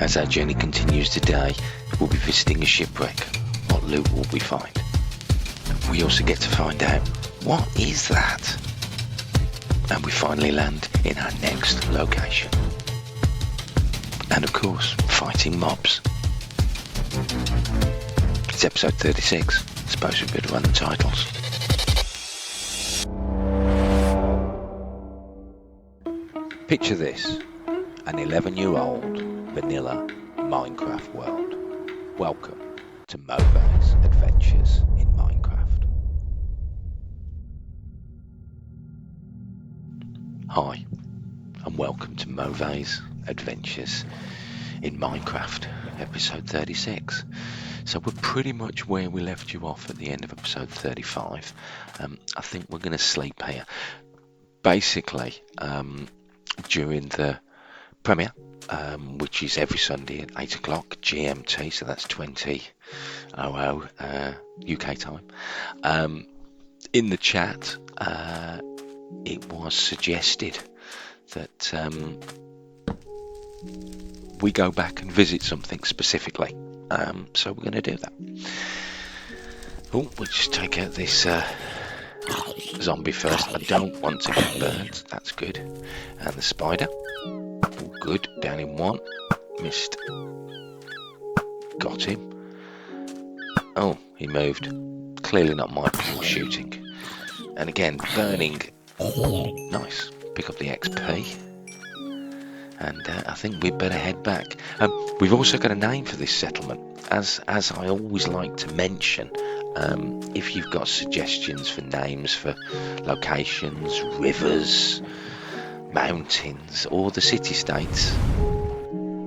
As our journey continues today, we'll be visiting a shipwreck. What loot will we find? We also get to find out, what is that? And we finally land in our next location. And of course, fighting mobs. It's episode 36. I suppose we better run the titles. Picture this, an 11-year-old vanilla Minecraft world. Welcome to Mauvais Adventures in Minecraft. Hi, and welcome to Mauvais Adventures in Minecraft, episode 36. So we're pretty much where we left you off at the end of episode 35. I think we're going to sleep here. Basically, during the premiere, which is every Sunday at 8 o'clock GMT, so that's 20:00 UK time. In the chat, it was suggested that we go back and visit something specifically. So we're going to do that. Oh, we'll just take out this zombie first. I don't want to get burned. That's good. And the spider. Oh, good. Down in one. Missed. Got him. Oh, he moved. Clearly not my poor shooting. And again, burning. Nice. Pick up the XP. And I think we'd better head back. We've also got a name for this settlement. As I always like to mention, if you've got suggestions for names for locations, rivers, mountains, or the city-states,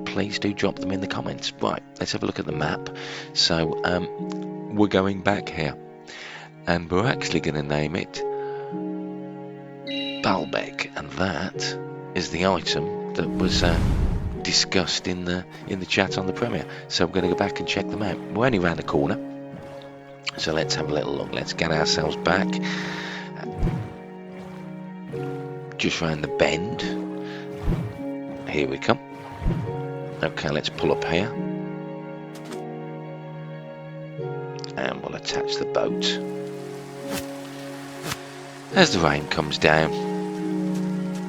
please do drop them in the comments. Right, let's have a look at the map. So we're going back here, and we're actually going to name it Baalbek, and that is the item that was discussed in the chat on the premiere. So we're going to go back and check them out. We're only around the corner, so let's have a little look. Let's get ourselves back just round the bend. Here we come. Okay, let's pull up here and we'll attach the boat. As the rain comes down,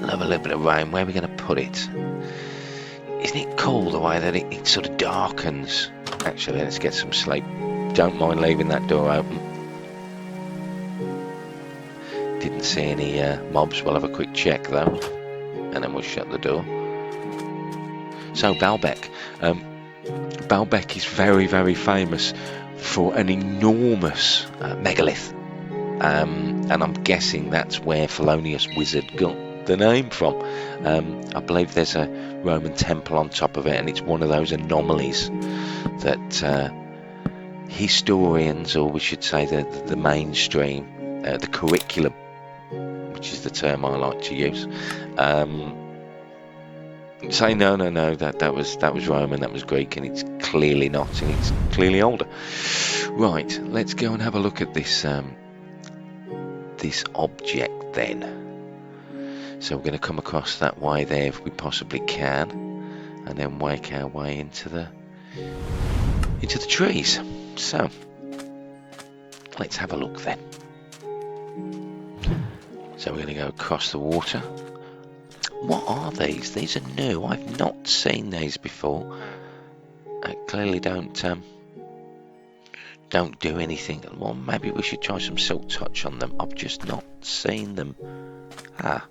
love a little bit of rain. Where are we going to put it? Isn't it cool the way that it sort of darkens? Actually, let's get some sleep. Don't mind leaving that door open. Didn't see any mobs. We'll have a quick check though, and then we'll shut the door. So Baalbek. Baalbek is very, very famous for an enormous megalith. And I'm guessing that's where Felonious Wizard got the name from. I believe there's a Roman temple on top of it, and it's one of those anomalies that historians, or we should say the mainstream, the curriculum, which is the term I like to use, say no, that was Roman, that was Greek, and it's clearly not, and it's clearly older. Right, let's go and have a look at this this object then. So we're going to come across that way there if we possibly can, and then wake our way into the trees. So let's have a look then. So we're going to go across the water. What are these? These are new. I've not seen these before. I clearly don't do anything. Well, maybe we should try some silk touch on them. I've just not seen them. Ah,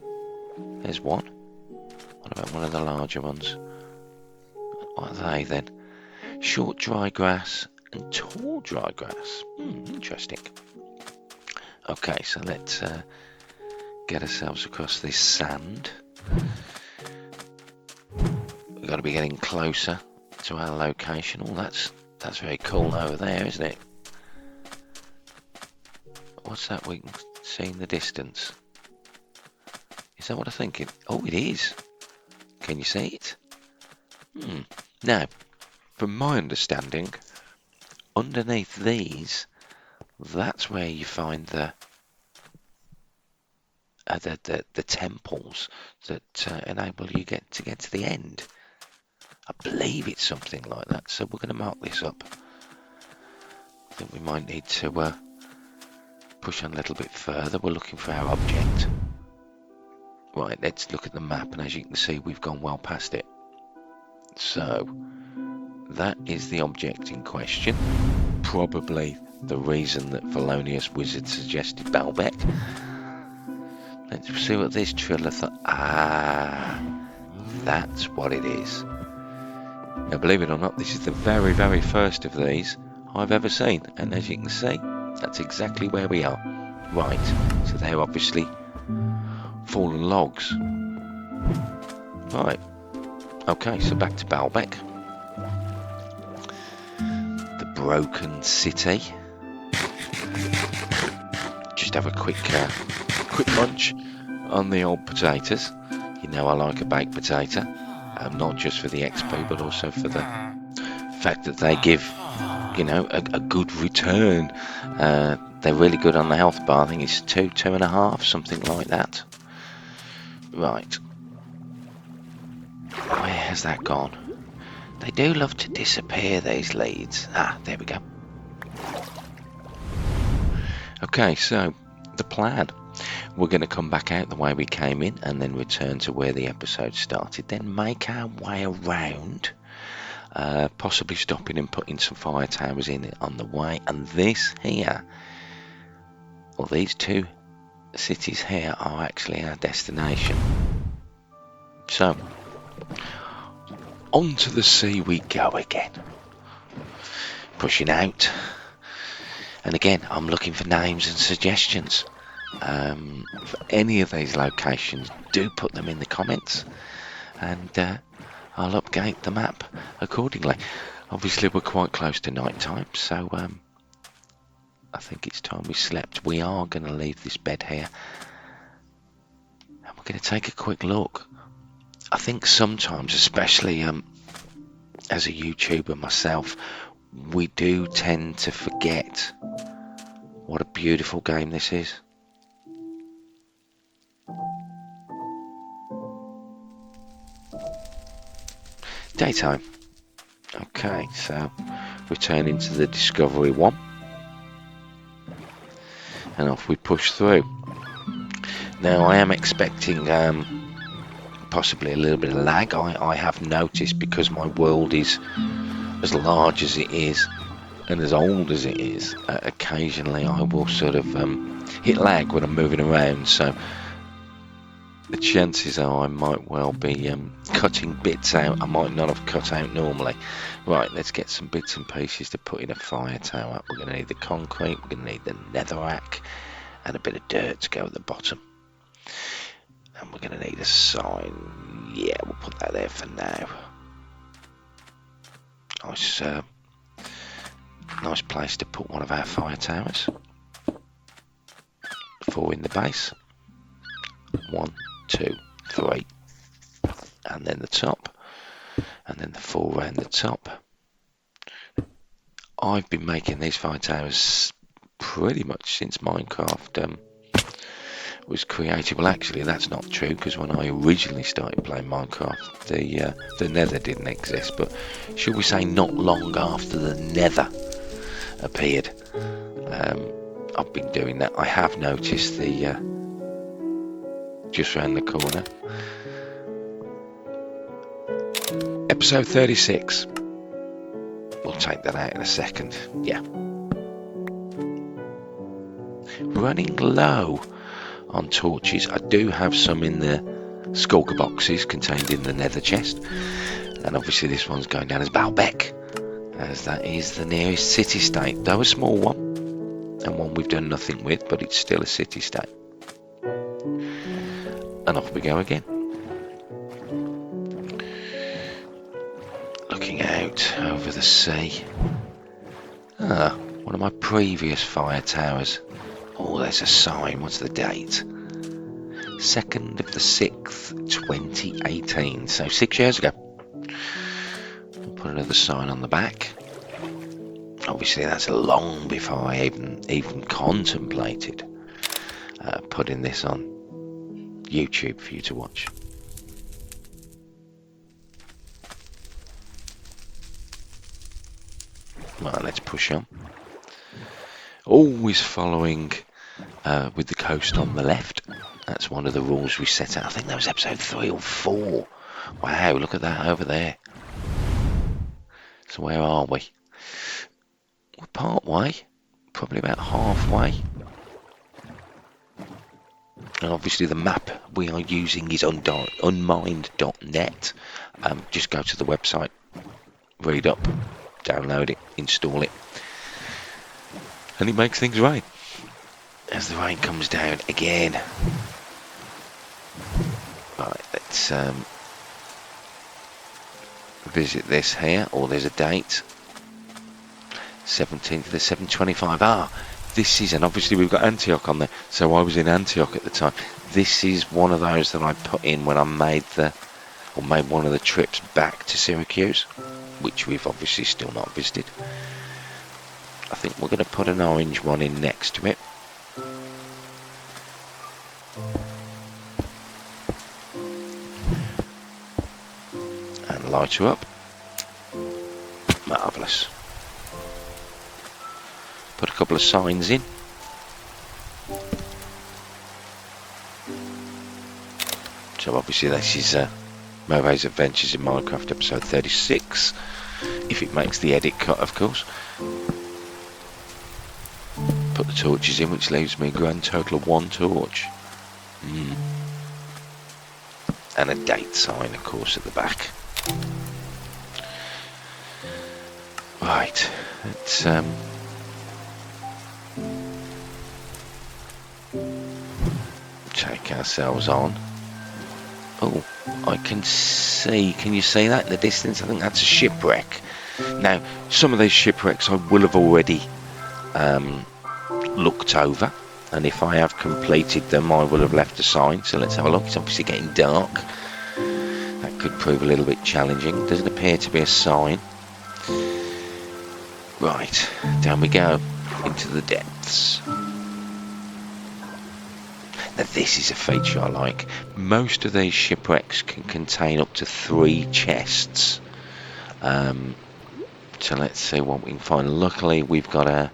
there's one. What about one of the larger ones? What are they then? Short dry grass and tall dry grass. Interesting. Okay, so let's get ourselves across this sand. We've got to be getting closer to our location. Oh, that's very cool over there, isn't it? What's that we can see in the distance? Is that what I think it? Oh, it is. Can you see it? Now, from my understanding, underneath these, that's where you find the temples that enable you to get to the end. I believe it's something like that. So we're going to mark this up. I think we might need to push on a little bit further. We're looking for our object. Right, let's look at the map, and as you can see, we've gone well past it. So that is the object in question. Probably the reason that Felonious Wizard suggested Baalbek. Let's see what this Triller thought. Ah, that's what it is. Now, believe it or not, this is the very, very first of these I've ever seen. And as you can see, that's exactly where we are. Right, so they're obviously fallen logs. Right, okay, so back to Baalbek. The broken city. Just have a quick munch on the old potatoes. You know I like a baked potato, not just for the XP, but also for the fact that they give, you know, a good return. They're really good on the health bar. I think it's 2.5, something like that. Right. Where has that gone? They do love to disappear, these leads. Ah, there we go. Okay, so the plan. We're going to come back out the way we came in and then return to where the episode started. Then make our way around, possibly stopping and putting some fire towers in on the way. And this here, or these two cities here, are actually our destination. So, onto the sea we go again. Pushing out. And again, I'm looking for names and suggestions. For any of these locations, do put them in the comments, and I'll update the map accordingly. Obviously, we're quite close to night time, so I think it's time we slept. We are going to leave this bed here, and we're going to take a quick look. I think sometimes, especially as a YouTuber myself, we do tend to forget what a beautiful game this is. Daytime. Okay, so returning to the Discovery 1. And off we push through. Now I am expecting possibly a little bit of lag. I have noticed, because my world is as large as it is and as old as it is, occasionally I will sort of hit lag when I'm moving around, so the chances are I might well be cutting bits out I might not have cut out normally. Right, let's get some bits and pieces to put in a fire tower. We're going to need the concrete, we're going to need the netherrack, and a bit of dirt to go at the bottom. And we're going to need a sign. Yeah, we'll put that there for now. Nice place to put one of our fire towers. 4 in the base. 1, 2, 3, and then the top, and then the 4 around the top. I've been making these fire towers pretty much since Minecraft was created. Well, actually that's not true, because when I originally started playing Minecraft, the nether didn't exist, but should we say not long after the nether appeared. I've been doing that. I have noticed the just round the corner. Episode 36. We'll take that out in a second. Yeah. Running low on torches. I do have some in the skulker boxes contained in the nether chest. And obviously this one's going down as Baalbek, as that is the nearest city-state. Though a small one, and one we've done nothing with, but it's still a city-state. And off we go again. Looking out over the sea. Ah, one of my previous fire towers. Oh, there's a sign. What's the date? 2nd of the 6th, 2018. So 6 years ago. I'll put another sign on the back. Obviously, that's long before I even contemplated putting this on YouTube for you to watch. Right, let's push on. Always following with the coast on the left. That's one of the rules we set out. I think that was episode 3 or 4. Wow, look at that over there. So where are we? We're part way, probably about halfway. And obviously the map we are using is unmined.net. Just go to the website, read up, download it, install it, and it makes things right as the rain comes down again. Right, let's visit this here. Oh, there's a date, 17th to the 7:25. Ah, this is, and obviously we've got Antioch on there, so I was in Antioch at the time. This is one of those that I put in when I made one of the trips back to Syracuse, which we've obviously still not visited. I think we're going to put an orange one in next to it. And light her up. Marvellous. Put a couple of signs in. So obviously this is Mauvais Adventures in Minecraft episode 36, if it makes the edit cut, of course. Put the torches in, which leaves me a grand total of 1 torch. And a date sign, of course, at the back. Right, let's take ourselves on. Oh, I can see, can you see that in the distance? I think that's a shipwreck. Now, some of these shipwrecks I will have already looked over, and if I have completed them I will have left a sign. So let's have a look. It's obviously getting dark. That could prove a little bit challenging. Doesn't appear to be a sign. Right, down we go into the depths. Now this is a feature I like. Most of these shipwrecks can contain up to 3 chests. So let's see what we can find. Luckily we've got a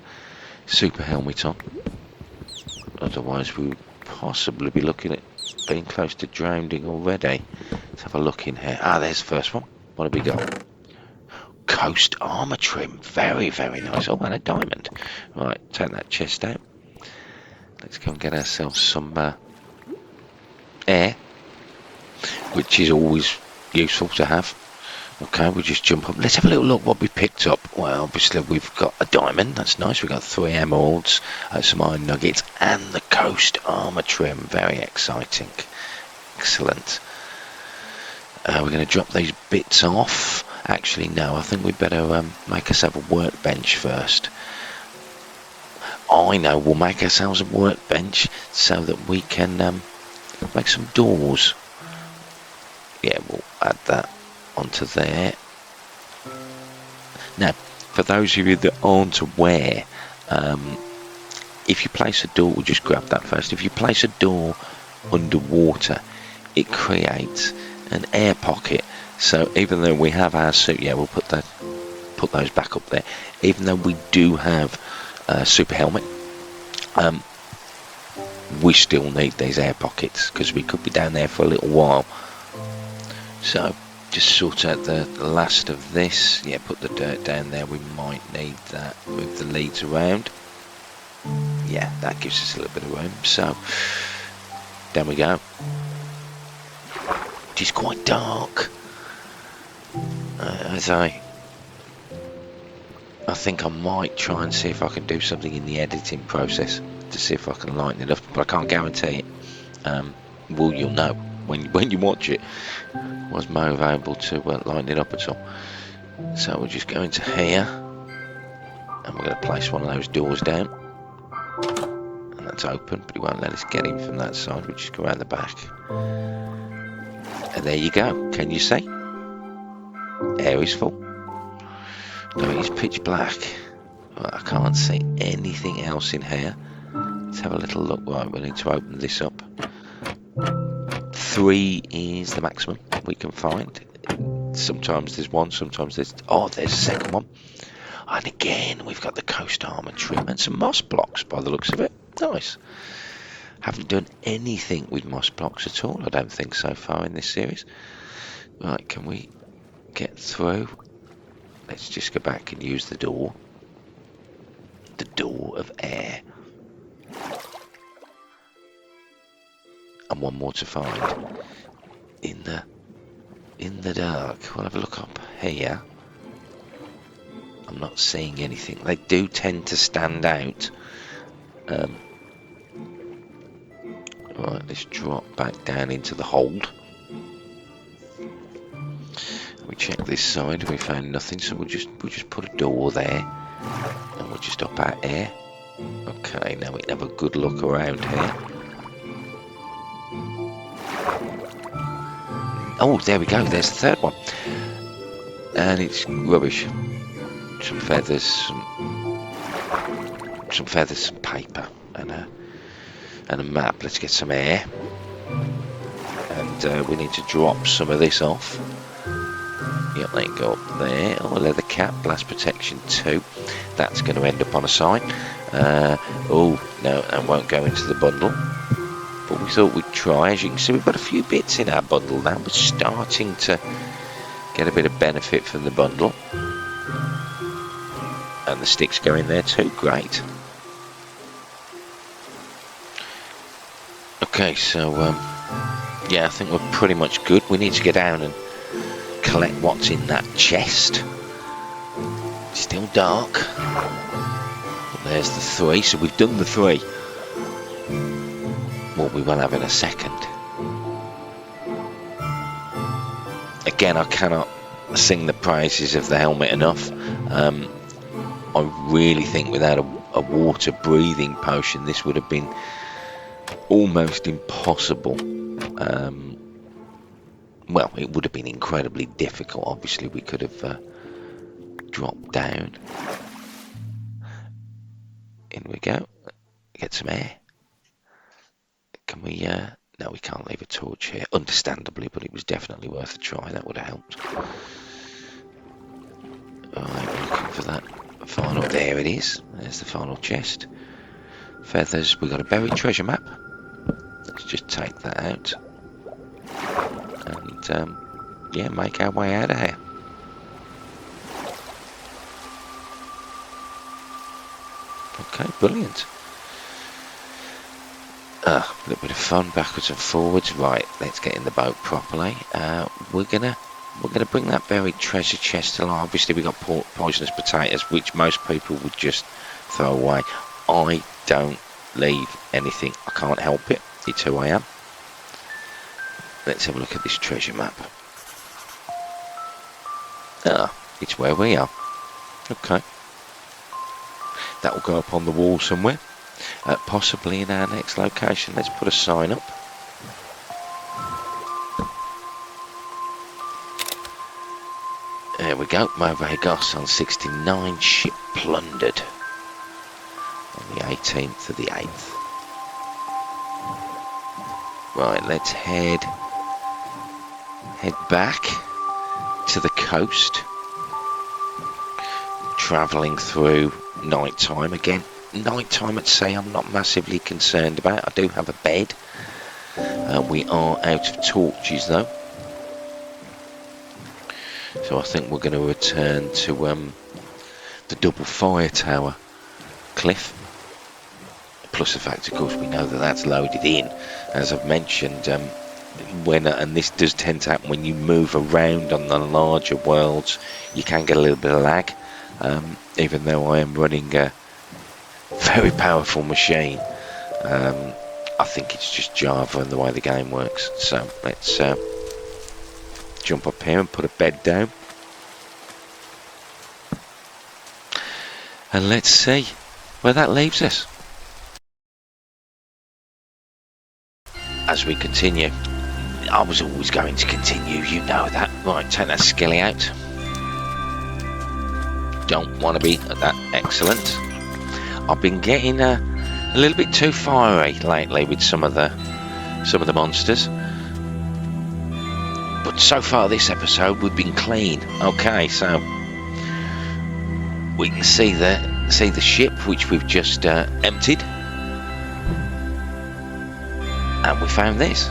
super helmet on. Otherwise we would possibly be looking at being close to drowning already. Let's have a look in here. Ah, there's the first one. What have we got? Coast Armour Trim. Very, very nice. Oh, and a diamond. Right, take that chest out. Let's go and get ourselves some air, which is always useful to have. Okay, we'll just jump up. Let's have a little look what we picked up. Well, obviously we've got a diamond. That's nice. We've got 3 emeralds, some iron nuggets, and the Coast Armour Trim. Very exciting. Excellent. We're going to drop these bits off. Actually, no, I think we'd better make ourselves a workbench first. I know, we'll make ourselves a workbench so that we can make some doors. Yeah, we'll add that onto there. Now, for those of you that aren't aware, if you place a door, we'll just grab that first. If you place a door underwater, it creates an air pocket. So even though we have our suit, yeah, we'll put those back up there. Even though we do have a super helmet, we still need these air pockets because we could be down there for a little while. So just sort out the last of this. Yeah, put the dirt down there. We might need that. Move the leads around. Yeah, that gives us a little bit of room. So down we go. It is quite dark. As I think I might try and see if I can do something in the editing process to see if I can lighten it up, but I can't guarantee it. Well, you'll know when you watch it. Was Mauve able to lighten it up at all? So we'll just go into here, and we're going to place one of those doors down, and that's open, but it won't let us get in from that side. We'll just go around the back, and there you go. Can you see? Air is full. No, it is pitch black. Well, I can't see anything else in here. Let's have a little look. Right, we need to open this up. 3 is the maximum we can find. Sometimes there's 1, sometimes there's... Oh, there's a second one. And again, we've got the coast armour trim and some moss blocks by the looks of it. Nice. Haven't done anything with moss blocks at all, I don't think, so far in this series. Right, can we get through? Let's just go back and use the door. The door of air. And one more to find. In the dark. We'll have a look up here. I'm not seeing anything. They do tend to stand out. Right, let's drop back down into the hold. We check this side. We found nothing, so we'll just put a door there, and we'll just up our air. Okay, now we can have a good look around here. Oh, there we go. There's the third one, and it's rubbish. Some feathers, some feathers, some paper, and a map. Let's get some air, and we need to drop some of this off. Yep, they can go up there. Oh, leather cap, blast protection 2. That's going to end up on a sign. Oh, no, that won't go into the bundle. But we thought we'd try. As you can see, we've got a few bits in our bundle now. We're starting to get a bit of benefit from the bundle. And the sticks go in there too. Great. Okay, so, yeah, I think we're pretty much good. We need to get down and collect what's in that chest. It's still dark. But there's the 3, so we've done the 3. What we will have in a second. Again, I cannot sing the praises of the helmet enough. I really think without a water breathing potion, this would have been almost impossible. Well, it would have been incredibly difficult. Obviously, we could have dropped down. In we go. Get some air. Can we... no, we can't leave a torch here. Understandably, but it was definitely worth a try. That would have helped. Alright, we're looking for that final... There it is. There's the final chest. Feathers. We've got a buried treasure map. Let's just take that out. And, yeah, make our way out of here. Okay, brilliant. A little bit of fun, backwards and forwards. Right, let's get in the boat properly. We're gonna bring that buried treasure chest along. Obviously, we got poisonous potatoes, which most people would just throw away. I don't leave anything. I can't help it. It's who I am. Let's have a look at this treasure map. Ah, it's where we are. Okay. That will go up on the wall somewhere. Possibly in our next location. Let's put a sign up. There we go. Mauvais Adventures on 69. Ship plundered. On the 18th of the 8th. Right, let's head back to the coast, travelling through night time. Again, night time at sea I'm not massively concerned about. I do have a bed. We are out of torches though, so I think we're going to return to the double fire tower cliff. Plus the fact, of course, we know that that's loaded in. As I've mentioned, and this does tend to happen when you move around on the larger worlds, you can get a little bit of lag. Even though I am running a very powerful machine, I think it's just Java and the way the game works. So let's jump up here and put a bed down. And let's see where that leaves us. As we continue, I was always going to continue, you know that. Right, take that skilly out. Don't want to be that excellent. I've been getting a little bit too fiery lately with some of the monsters. But so far this episode we've been clean. Okay, so we can see the ship which we've just emptied, and we found this,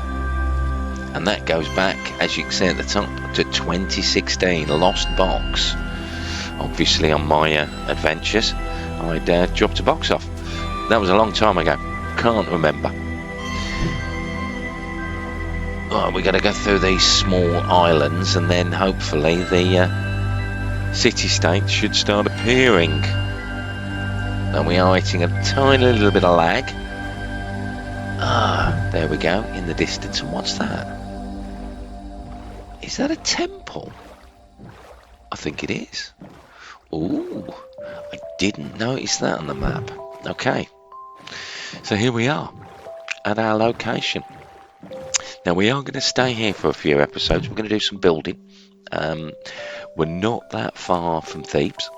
and that goes back, as you can see at the top, to 2016. Lost box. Obviously on my adventures I'd dropped a box off. That was a long time ago, can't remember. Right, we got to go through these small islands, and then hopefully the city-state should start appearing. And we are hitting a tiny little bit of lag. Ah, there we go, in the distance. And what's that? Is that a temple? I think it is. Ooh, I didn't notice that on the map. Okay, so here we are at our location. Now we are going to stay here for a few episodes. We're going to do some building. We're not that far from Thebes,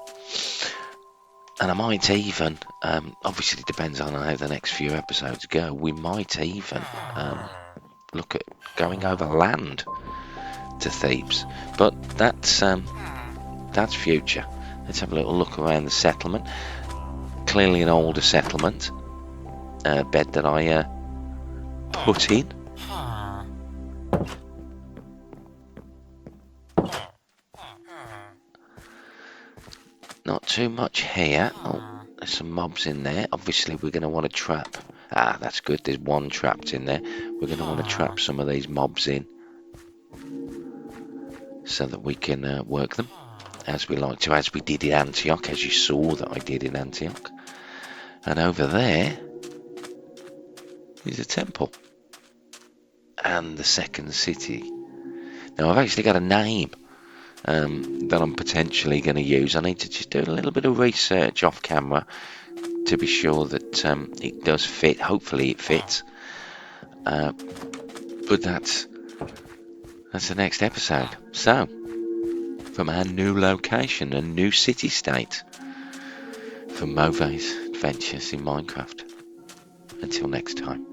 and I might even, obviously it depends on how the next few episodes go, we might even look at going over land to Thebes, but that's future. Let's have a little look around the settlement. Clearly an older settlement. Bed that I put in. Not too much here. Oh, there's some mobs in there. Obviously we're going to want to trap. Ah, that's good. There's one trapped in there. We're going to want to trap some of these mobs in, so that we can work them as we like to, as we did in Antioch, as you saw that I did in Antioch. And over there is a temple and the second city. Now I've actually got a name that I'm potentially going to use. I need to just do a little bit of research off camera to be sure that it does fit. Hopefully it fits, but that's the next episode. So, from our new location, a new city-state, from Mauvais Adventures in Minecraft. Until next time.